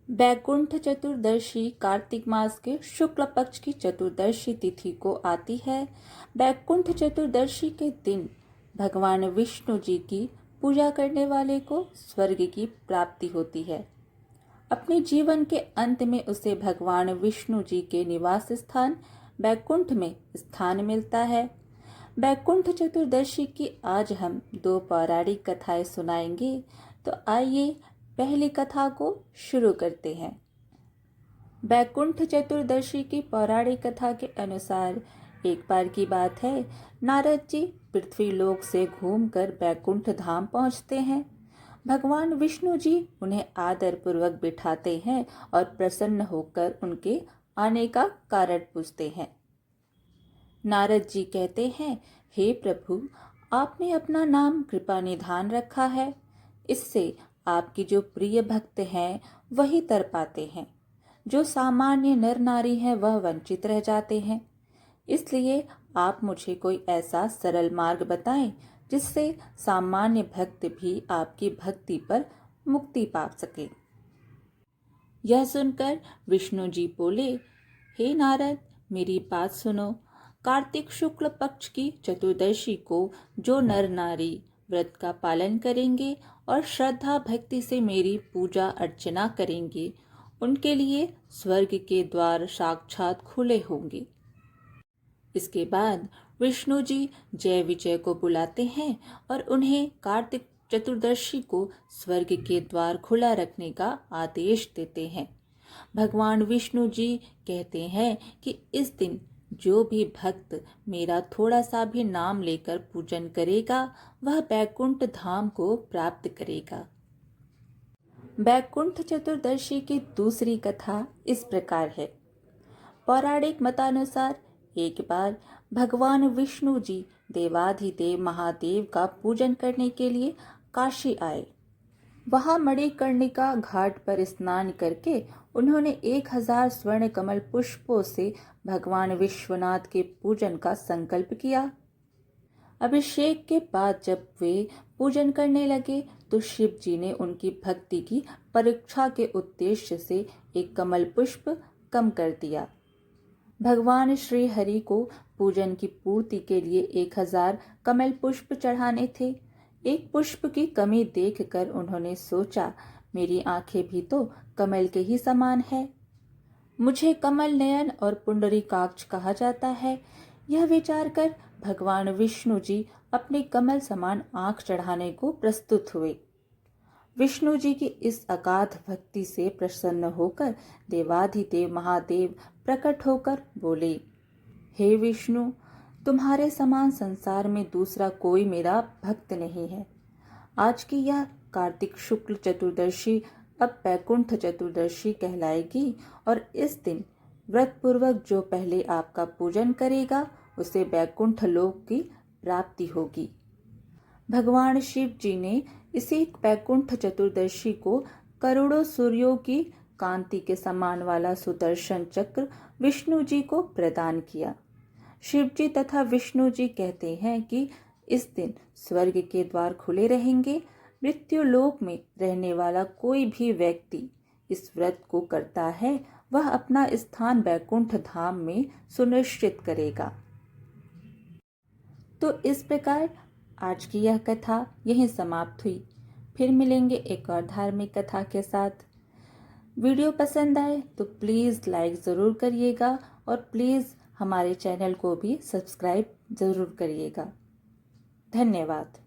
बैकुंठ चतुर्दशी कार्तिक मास के शुक्ल पक्ष की चतुर्दशी तिथि को आती है। बैकुंठ चतुर्दशी के दिन भगवान विष्णु जी की पूजा करने वाले को स्वर्ग की प्राप्ति होती है। अपने जीवन के अंत में उसे भगवान विष्णु जी के निवास स्थान बैकुंठ में स्थान मिलता है। बैकुंठ चतुर्दशी की आज हम 2 पौराणिक कथाएं सुनाएंगे। तो आइए पहली कथा को शुरू करते हैं। बैकुंठ चतुर्दशी की पौराणिक कथा के अनुसार एक बार की बात है, नारद जी पृथ्वी लोक से घूमकर बैकुंठ धाम पहुंचते हैं। भगवान विष्णु जी उन्हें आदर पूर्वक बिठाते हैं और प्रसन्न होकर उनके आने का कारण पूछते हैं। नारद जी कहते हैं, हे प्रभु, आपने अपना नाम कृपा निधान रखा है। इससे आपकी जो प्रिय भक्त हैं वही तर पाते हैं। जो सामान्य नर नारी हैं वह वंचित रह जाते हैं। इसलिए आप मुझे कोई ऐसा सरल मार्ग बताएं जिससे सामान्य भक्त भी आपकी भक्ति पर मुक्ति पा सके। यह सुनकर विष्णु जी बोले, हे नारद, मेरी बात सुनो। कार्तिक शुक्ल पक्ष की चतुर्दशी को जो नर नारी व्रत का पालन करेंगे और श्रद्धा भक्ति से मेरी पूजा अर्चना करेंगे, उनके लिए स्वर्ग के द्वार साक्षात खुले होंगे। इसके बाद विष्णु जी जय विजय को बुलाते हैं और उन्हें कार्तिक चतुर्दशी को स्वर्ग के द्वार खुला रखने का आदेश देते हैं। भगवान विष्णु जी कहते हैं कि इस दिन जो भी भक्त मेरा थोड़ा सा भी नाम लेकर पूजन करेगा वह बैकुंठ धाम को प्राप्त करेगा। बैकुंठ चतुर्दशी की दूसरी कथा इस प्रकार है। पौराणिक मतानुसार एक बार भगवान विष्णु जी देवाधिदेव महादेव का पूजन करने के लिए काशी आए। वहां मणिकर्णिका घाट पर स्नान करके उन्होंने 1000 स्वर्ण कमल पुष्पों से भगवान विश्वनाथ के पूजन का संकल्प किया। अभिषेक के बाद जब वे पूजन करने लगे तो शिव जी ने उनकी भक्ति की परीक्षा के उद्देश्य से एक कमल पुष्प कम कर दिया। भगवान श्री हरि को पूजन की पूर्ति के लिए 1000 कमल पुष्प चढ़ाने थे। एक पुष्प की कमी देखकर उन्होंने सोचा, मेरी आंखें भी तो कमल के ही समान है, मुझे कमल नयन और पुंडरीकाक्ष कहा जाता है। यह विचार कर भगवान विष्णु जी अपने कमल समान आंख चढ़ाने को प्रस्तुत हुए। विष्णु जी की इस अगाध भक्ति से प्रसन्न होकर देवाधिदेव महादेव प्रकट होकर बोले, हे विष्णु, तुम्हारे समान संसार में दूसरा कोई मेरा भक्त नहीं है। आज की यह कार्तिक शुक्ल चतुर्दशी अब बैकुंठ चतुर्दशी कहलाएगी और इस दिन व्रत पूर्वक जो पहले आपका पूजन करेगा उसे बैकुंठ लोक की प्राप्ति होगी। भगवान शिव जी ने इसी बैकुंठ चतुर्दशी को करोड़ों सूर्यों की कांति के समान वाला सुदर्शन चक्र विष्णु जी को प्रदान किया। शिव जी तथा विष्णु जी कहते हैं कि इस दिन स्वर्ग के द्वार खुले रहेंगे। मृत्यु लोक में रहने वाला कोई भी व्यक्ति इस व्रत को करता है वह अपना स्थान बैकुंठ धाम में सुनिश्चित करेगा। तो इस प्रकार आज की यह कथा यहीं समाप्त हुई। फिर मिलेंगे एक और धार्मिक कथा के साथ। वीडियो पसंद आए तो प्लीज़ लाइक ज़रूर करिएगा और प्लीज़ हमारे चैनल को भी सब्सक्राइब ज़रूर करिएगा। धन्यवाद।